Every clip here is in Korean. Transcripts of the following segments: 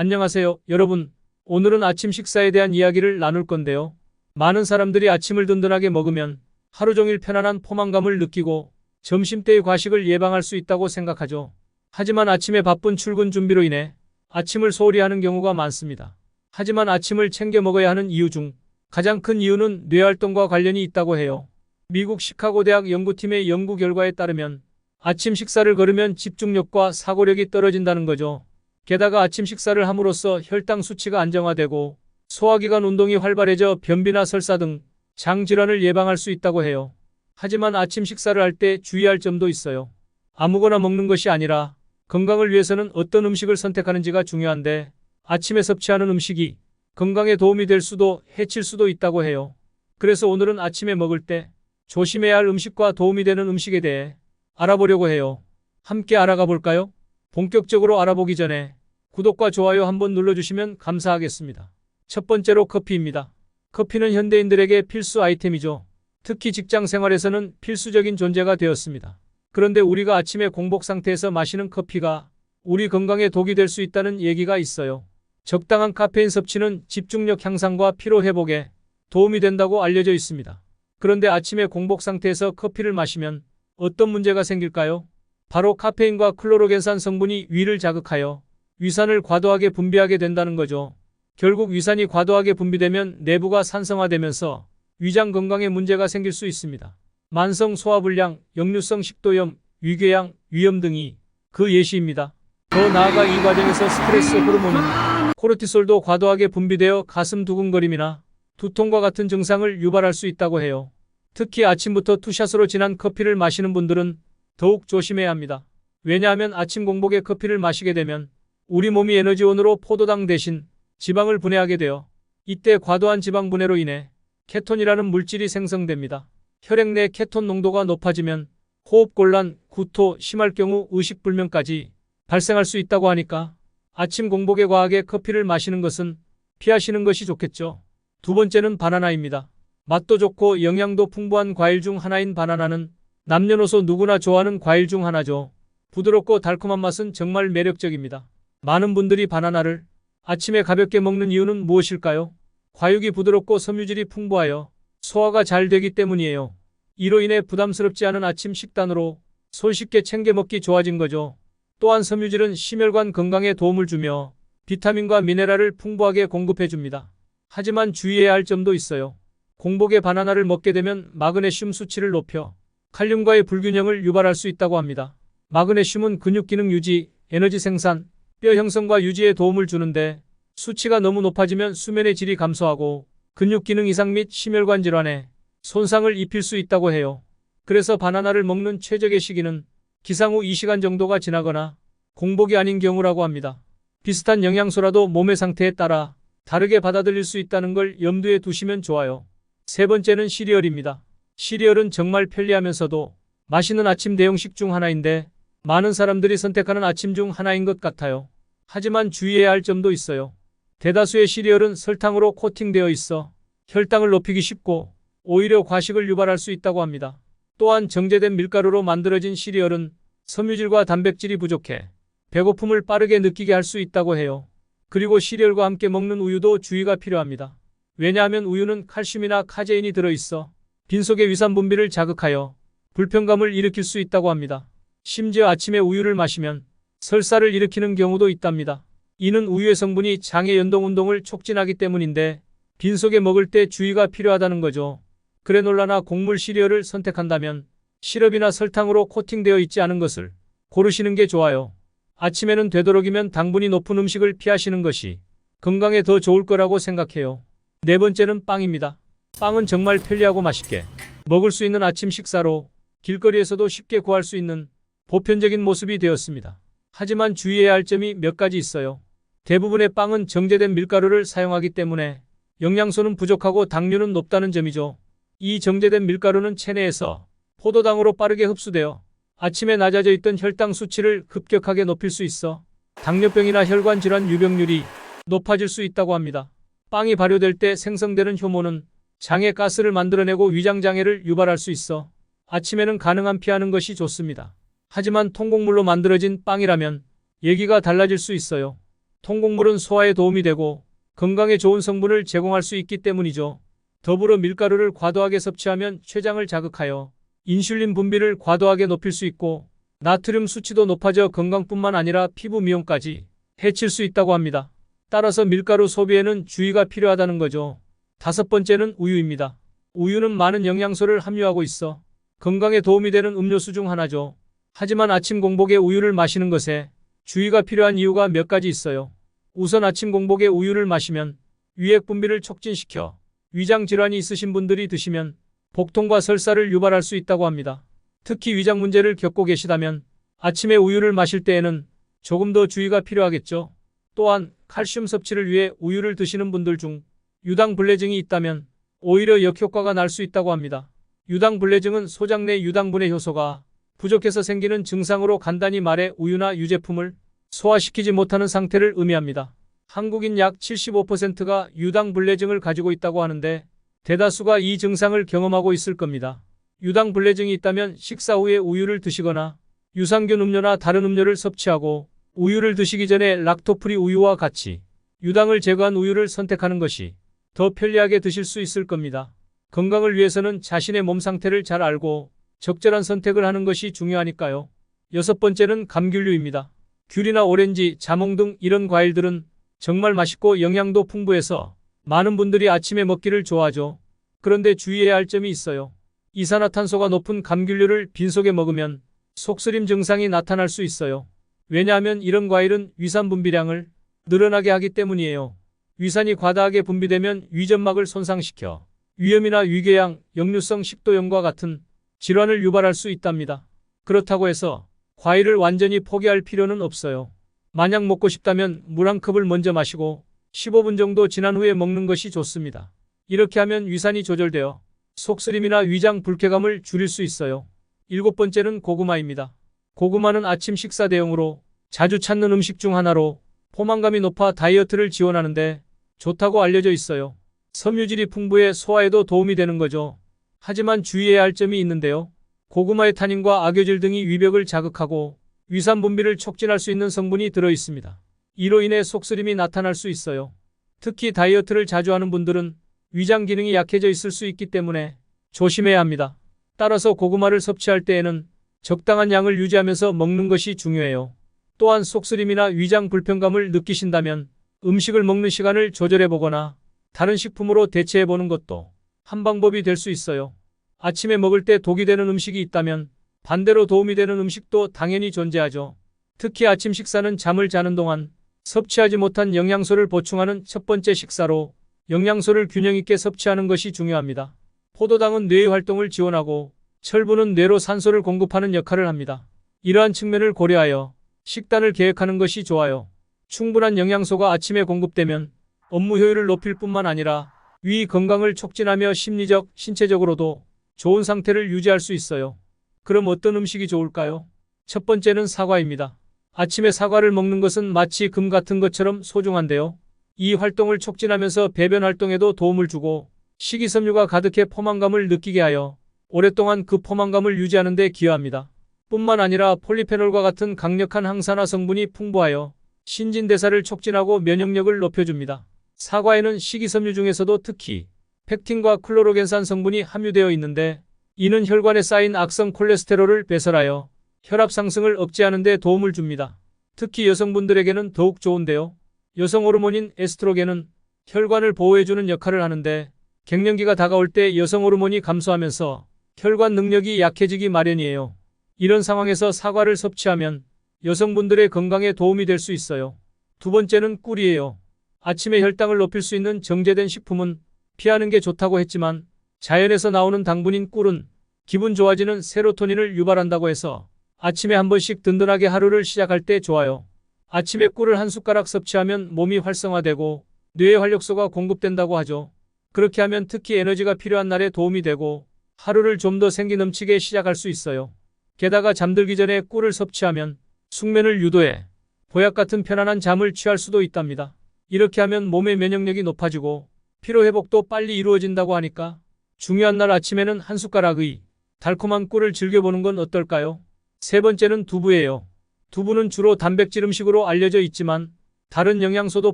안녕하세요, 여러분. 오늘은 아침 식사에 대한 이야기를 나눌 건데요. 많은 사람들이 아침을 든든하게 먹으면 하루 종일 편안한 포만감을 느끼고 점심때의 과식을 예방할 수 있다고 생각하죠. 하지만 아침에 바쁜 출근 준비로 인해 아침을 소홀히 하는 경우가 많습니다. 하지만 아침을 챙겨 먹어야 하는 이유 중 가장 큰 이유는 뇌활동과 관련이 있다고 해요. 미국 시카고 대학 연구팀의 연구 결과에 따르면 아침 식사를 거르면 집중력과 사고력이 떨어진다는 거죠. 게다가 아침 식사를 함으로써 혈당 수치가 안정화되고 소화기관 운동이 활발해져 변비나 설사 등 장질환을 예방할 수 있다고 해요. 하지만 아침 식사를 할 때 주의할 점도 있어요. 아무거나 먹는 것이 아니라 건강을 위해서는 어떤 음식을 선택하는지가 중요한데 아침에 섭취하는 음식이 건강에 도움이 될 수도 해칠 수도 있다고 해요. 그래서 오늘은 아침에 먹을 때 조심해야 할 음식과 도움이 되는 음식에 대해 알아보려고 해요. 함께 알아가 볼까요? 본격적으로 알아보기 전에 구독과 좋아요 한번 눌러주시면 감사하겠습니다. 첫 번째로 커피입니다. 커피는 현대인들에게 필수 아이템이죠. 특히 직장 생활에서는 필수적인 존재가 되었습니다. 그런데 우리가 아침에 공복 상태에서 마시는 커피가 우리 건강에 독이 될 수 있다는 얘기가 있어요. 적당한 카페인 섭취는 집중력 향상과 피로 회복에 도움이 된다고 알려져 있습니다. 그런데 아침에 공복 상태에서 커피를 마시면 어떤 문제가 생길까요? 바로 카페인과 클로로겐산 성분이 위를 자극하여 위산을 과도하게 분비하게 된다는 거죠. 결국 위산이 과도하게 분비되면 내부가 산성화되면서 위장 건강에 문제가 생길 수 있습니다. 만성 소화불량, 역류성 식도염, 위궤양, 위염 등이 그 예시입니다. 더 나아가 이 과정에서 스트레스 호르몬인 코르티솔도 과도하게 분비되어 가슴 두근거림이나 두통과 같은 증상을 유발할 수 있다고 해요. 특히 아침부터 투샷으로 진한 커피를 마시는 분들은 더욱 조심해야 합니다. 왜냐하면 아침 공복에 커피를 마시게 되면 우리 몸이 에너지원으로 포도당 대신 지방을 분해하게 되어 이때 과도한 지방 분해로 인해 케톤이라는 물질이 생성됩니다. 혈액 내 케톤 농도가 높아지면 호흡곤란, 구토, 심할 경우 의식불명까지 발생할 수 있다고 하니까 아침 공복에 과하게 커피를 마시는 것은 피하시는 것이 좋겠죠. 두 번째는 바나나입니다. 맛도 좋고 영양도 풍부한 과일 중 하나인 바나나는 남녀노소 누구나 좋아하는 과일 중 하나죠. 부드럽고 달콤한 맛은 정말 매력적입니다. 많은 분들이 바나나를 아침에 가볍게 먹는 이유는 무엇일까요? 과육이 부드럽고 섬유질이 풍부하여 소화가 잘 되기 때문이에요. 이로 인해 부담스럽지 않은 아침 식단으로 손쉽게 챙겨 먹기 좋아진 거죠. 또한 섬유질은 심혈관 건강에 도움을 주며 비타민과 미네랄을 풍부하게 공급해 줍니다. 하지만 주의해야 할 점도 있어요. 공복에 바나나를 먹게 되면 마그네슘 수치를 높여 칼륨과의 불균형을 유발할 수 있다고 합니다. 마그네슘은 근육 기능 유지, 에너지 생산, 뼈 형성과 유지에 도움을 주는데 수치가 너무 높아지면 수면의 질이 감소하고 근육 기능 이상 및 심혈관 질환에 손상을 입힐 수 있다고 해요. 그래서 바나나를 먹는 최적의 시기는 기상 후 2시간 정도가 지나거나 공복이 아닌 경우라고 합니다. 비슷한 영양소라도 몸의 상태에 따라 다르게 받아들일 수 있다는 걸 염두에 두시면 좋아요. 세 번째는 시리얼입니다. 시리얼은 정말 편리하면서도 맛있는 아침 대용식 중 하나인데 많은 사람들이 선택하는 아침 중 하나인 것 같아요. 하지만 주의해야 할 점도 있어요. 대다수의 시리얼은 설탕으로 코팅되어 있어 혈당을 높이기 쉽고 오히려 과식을 유발할 수 있다고 합니다. 또한 정제된 밀가루로 만들어진 시리얼은 섬유질과 단백질이 부족해 배고픔을 빠르게 느끼게 할 수 있다고 해요. 그리고 시리얼과 함께 먹는 우유도 주의가 필요합니다. 왜냐하면 우유는 칼슘이나 카제인이 들어있어 빈속의 위산 분비를 자극하여 불편감을 일으킬 수 있다고 합니다. 심지어 아침에 우유를 마시면 설사를 일으키는 경우도 있답니다. 이는 우유의 성분이 장의 연동 운동을 촉진하기 때문인데 빈속에 먹을 때 주의가 필요하다는 거죠. 그래놀라나 곡물 시리얼을 선택한다면 시럽이나 설탕으로 코팅되어 있지 않은 것을 고르시는 게 좋아요. 아침에는 되도록이면 당분이 높은 음식을 피하시는 것이 건강에 더 좋을 거라고 생각해요. 네 번째는 빵입니다. 빵은 정말 편리하고 맛있게 먹을 수 있는 아침 식사로 길거리에서도 쉽게 구할 수 있는 보편적인 모습이 되었습니다. 하지만 주의해야 할 점이 몇 가지 있어요. 대부분의 빵은 정제된 밀가루를 사용하기 때문에 영양소는 부족하고 당류는 높다는 점이죠. 이 정제된 밀가루는 체내에서 포도당으로 빠르게 흡수되어 아침에 낮아져 있던 혈당 수치를 급격하게 높일 수 있어 당뇨병이나 혈관 질환 유병률이 높아질 수 있다고 합니다. 빵이 발효될 때 생성되는 효모는 장에 가스를 만들어내고 위장장애를 유발할 수 있어 아침에는 가능한 피하는 것이 좋습니다. 하지만 통곡물로 만들어진 빵이라면 얘기가 달라질 수 있어요. 통곡물은 소화에 도움이 되고 건강에 좋은 성분을 제공할 수 있기 때문이죠. 더불어 밀가루를 과도하게 섭취하면 췌장을 자극하여 인슐린 분비를 과도하게 높일 수 있고 나트륨 수치도 높아져 건강뿐만 아니라 피부 미용까지 해칠 수 있다고 합니다. 따라서 밀가루 소비에는 주의가 필요하다는 거죠. 다섯 번째는 우유입니다. 우유는 많은 영양소를 함유하고 있어 건강에 도움이 되는 음료수 중 하나죠. 하지만 아침 공복에 우유를 마시는 것에 주의가 필요한 이유가 몇 가지 있어요. 우선 아침 공복에 우유를 마시면 위액 분비를 촉진시켜 위장 질환이 있으신 분들이 드시면 복통과 설사를 유발할 수 있다고 합니다. 특히 위장 문제를 겪고 계시다면 아침에 우유를 마실 때에는 조금 더 주의가 필요하겠죠. 또한 칼슘 섭취를 위해 우유를 드시는 분들 중 유당불내증이 있다면 오히려 역효과가 날 수 있다고 합니다. 유당불내증은 소장 내 유당분해 효소가 부족해서 생기는 증상으로 간단히 말해 우유나 유제품을 소화시키지 못하는 상태를 의미합니다. 한국인 약 75%가 유당불내증을 가지고 있다고 하는데 대다수가 이 증상을 경험하고 있을 겁니다. 유당불내증이 있다면 식사 후에 우유를 드시거나 유산균 음료나 다른 음료를 섭취하고 우유를 드시기 전에 락토프리 우유와 같이 유당을 제거한 우유를 선택하는 것이 더 편리하게 드실 수 있을 겁니다. 건강을 위해서는 자신의 몸 상태를 잘 알고 적절한 선택을 하는 것이 중요하니까요. 여섯 번째는 감귤류입니다. 귤이나 오렌지, 자몽 등 이런 과일들은 정말 맛있고 영양도 풍부해서 많은 분들이 아침에 먹기를 좋아하죠. 그런데 주의해야 할 점이 있어요. 이산화탄소가 높은 감귤류를 빈속에 먹으면 속쓰림 증상이 나타날 수 있어요. 왜냐하면 이런 과일은 위산 분비량을 늘어나게 하기 때문이에요. 위산이 과다하게 분비되면 위점막을 손상시켜 위염이나 위궤양, 역류성 식도염과 같은 질환을 유발할 수 있답니다. 그렇다고 해서 과일을 완전히 포기할 필요는 없어요. 만약 먹고 싶다면 물 한 컵을 먼저 마시고 15분 정도 지난 후에 먹는 것이 좋습니다. 이렇게 하면 위산이 조절되어 속쓰림이나 위장 불쾌감을 줄일 수 있어요. 일곱 번째는 고구마입니다. 고구마는 아침 식사 대용으로 자주 찾는 음식 중 하나로 포만감이 높아 다이어트를 지원하는데 좋다고 알려져 있어요. 섬유질이 풍부해 소화에도 도움이 되는 거죠. 하지만 주의해야 할 점이 있는데요. 고구마의 타닌과 악효질 등이 위벽을 자극하고 위산 분비를 촉진할 수 있는 성분이 들어 있습니다. 이로 인해 속쓰림이 나타날 수 있어요. 특히 다이어트를 자주 하는 분들은 위장 기능이 약해져 있을 수 있기 때문에 조심해야 합니다. 따라서 고구마를 섭취할 때에는 적당한 양을 유지하면서 먹는 것이 중요해요. 또한 속쓰림이나 위장 불편감을 느끼신다면 음식을 먹는 시간을 조절해 보거나 다른 식품으로 대체해 보는 것도 한 방법이 될 수 있어요. 아침에 먹을 때 독이 되는 음식이 있다면 반대로 도움이 되는 음식도 당연히 존재하죠. 특히 아침 식사는 잠을 자는 동안 섭취하지 못한 영양소를 보충하는 첫 번째 식사로 영양소를 균형 있게 섭취하는 것이 중요합니다. 포도당은 뇌의 활동을 지원하고 철분은 뇌로 산소를 공급하는 역할을 합니다. 이러한 측면을 고려하여 식단을 계획하는 것이 좋아요. 충분한 영양소가 아침에 공급되면 업무 효율을 높일 뿐만 아니라 위 건강을 촉진하며 심리적, 신체적으로도 좋은 상태를 유지할 수 있어요. 그럼 어떤 음식이 좋을까요? 첫 번째는 사과입니다. 아침에 사과를 먹는 것은 마치 금 같은 것처럼 소중한데요. 이 활동을 촉진하면서 배변 활동에도 도움을 주고 식이섬유가 가득해 포만감을 느끼게 하여 오랫동안 그 포만감을 유지하는 데 기여합니다. 뿐만 아니라 폴리페놀과 같은 강력한 항산화 성분이 풍부하여 신진대사를 촉진하고 면역력을 높여줍니다. 사과에는 식이섬유 중에서도 특히 펙틴과 클로로겐산 성분이 함유되어 있는데 이는 혈관에 쌓인 악성 콜레스테롤을 배설하여 혈압 상승을 억제하는 데 도움을 줍니다. 특히 여성분들에게는 더욱 좋은데요. 여성 호르몬인 에스트로겐은 혈관을 보호해주는 역할을 하는데 갱년기가 다가올 때 여성 호르몬이 감소하면서 혈관 능력이 약해지기 마련이에요. 이런 상황에서 사과를 섭취하면 여성분들의 건강에 도움이 될 수 있어요. 두 번째는 꿀이에요. 아침에 혈당을 높일 수 있는 정제된 식품은 피하는 게 좋다고 했지만 자연에서 나오는 당분인 꿀은 기분 좋아지는 세로토닌을 유발한다고 해서 아침에 한 번씩 든든하게 하루를 시작할 때 좋아요. 아침에 꿀을 한 숟가락 섭취하면 몸이 활성화되고 뇌에 활력소가 공급된다고 하죠. 그렇게 하면 특히 에너지가 필요한 날에 도움이 되고 하루를 좀 더 생기 넘치게 시작할 수 있어요. 게다가 잠들기 전에 꿀을 섭취하면 숙면을 유도해 보약 같은 편안한 잠을 취할 수도 있답니다. 이렇게 하면 몸의 면역력이 높아지고 피로회복도 빨리 이루어진다고 하니까 중요한 날 아침에는 한 숟가락의 달콤한 꿀을 즐겨보는 건 어떨까요? 세 번째는 두부예요. 두부는 주로 단백질 음식으로 알려져 있지만 다른 영양소도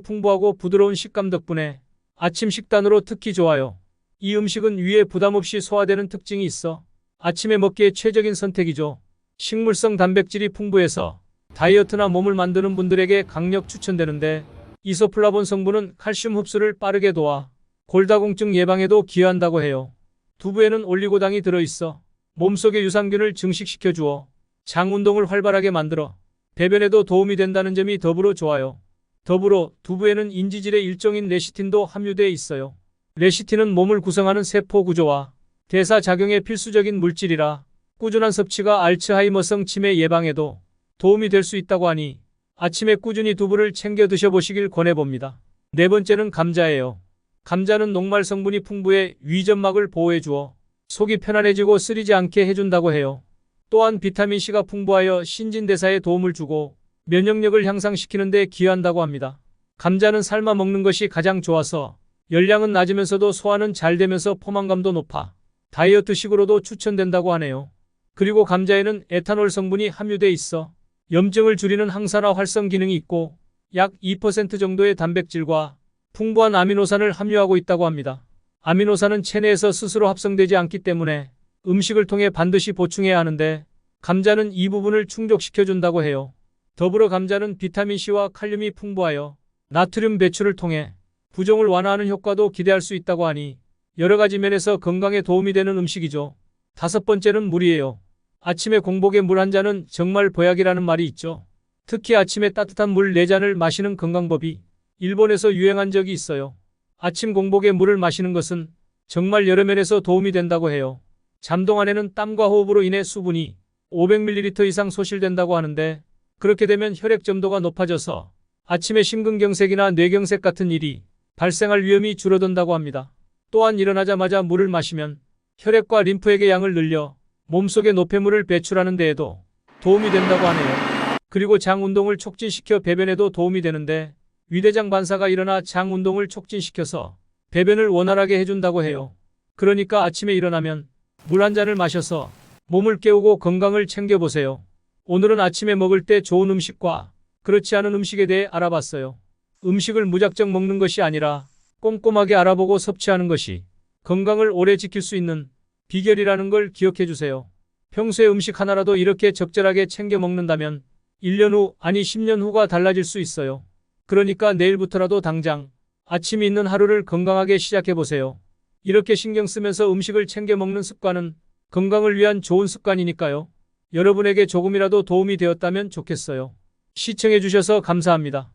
풍부하고 부드러운 식감 덕분에 아침 식단으로 특히 좋아요. 이 음식은 위에 부담 없이 소화되는 특징이 있어 아침에 먹기에 최적인 선택이죠. 식물성 단백질이 풍부해서 다이어트나 몸을 만드는 분들에게 강력 추천되는데 이소플라본 성분은 칼슘 흡수를 빠르게 도와 골다공증 예방에도 기여한다고 해요. 두부에는 올리고당이 들어있어 몸속의 유산균을 증식시켜 주어 장 운동을 활발하게 만들어 배변에도 도움이 된다는 점이 더불어 좋아요. 더불어 두부에는 인지질의 일종인 레시틴도 함유되어 있어요. 레시틴은 몸을 구성하는 세포 구조와 대사 작용에 필수적인 물질이라 꾸준한 섭취가 알츠하이머성 치매 예방에도 도움이 될 수 있다고 하니 아침에 꾸준히 두부를 챙겨 드셔보시길 권해봅니다. 네 번째는 감자예요. 감자는 녹말 성분이 풍부해 위점막을 보호해 주어 속이 편안해지고 쓰리지 않게 해준다고 해요. 또한 비타민C가 풍부하여 신진대사에 도움을 주고 면역력을 향상시키는 데 기여한다고 합니다. 감자는 삶아 먹는 것이 가장 좋아서 열량은 낮으면서도 소화는 잘 되면서 포만감도 높아 다이어트식으로도 추천된다고 하네요. 그리고 감자에는 에탄올 성분이 함유돼 있어 염증을 줄이는 항산화 활성 기능이 있고 약 2% 정도의 단백질과 풍부한 아미노산을 함유하고 있다고 합니다. 아미노산은 체내에서 스스로 합성되지 않기 때문에 음식을 통해 반드시 보충해야 하는데 감자는 이 부분을 충족시켜준다고 해요. 더불어 감자는 비타민C와 칼륨이 풍부하여 나트륨 배출을 통해 부종을 완화하는 효과도 기대할 수 있다고 하니 여러 가지 면에서 건강에 도움이 되는 음식이죠. 다섯 번째는 물이에요. 아침에 공복에 물 한 잔은 정말 보약이라는 말이 있죠. 특히 아침에 따뜻한 물 4잔을 마시는 건강법이 일본에서 유행한 적이 있어요. 아침 공복에 물을 마시는 것은 정말 여러 면에서 도움이 된다고 해요. 잠동 안에는 땀과 호흡으로 인해 수분이 500ml 이상 소실된다고 하는데 그렇게 되면 혈액 점도가 높아져서 아침에 심근경색이나 뇌경색 같은 일이 발생할 위험이 줄어든다고 합니다. 또한 일어나자마자 물을 마시면 혈액과 림프액의 양을 늘려 몸속에 노폐물을 배출하는 데에도 도움이 된다고 하네요. 그리고 장 운동을 촉진시켜 배변에도 도움이 되는데 위대장 반사가 일어나 장 운동을 촉진시켜서 배변을 원활하게 해준다고 해요. 그러니까 아침에 일어나면 물 한 잔을 마셔서 몸을 깨우고 건강을 챙겨보세요. 오늘은 아침에 먹을 때 좋은 음식과 그렇지 않은 음식에 대해 알아봤어요. 음식을 무작정 먹는 것이 아니라 꼼꼼하게 알아보고 섭취하는 것이 건강을 오래 지킬 수 있는 비결이라는 걸 기억해 주세요. 평소에 음식 하나라도 이렇게 적절하게 챙겨 먹는다면 1년 후, 아니 10년 후가 달라질 수 있어요. 그러니까 내일부터라도 당장 아침이 있는 하루를 건강하게 시작해 보세요. 이렇게 신경 쓰면서 음식을 챙겨 먹는 습관은 건강을 위한 좋은 습관이니까요. 여러분에게 조금이라도 도움이 되었다면 좋겠어요. 시청해 주셔서 감사합니다.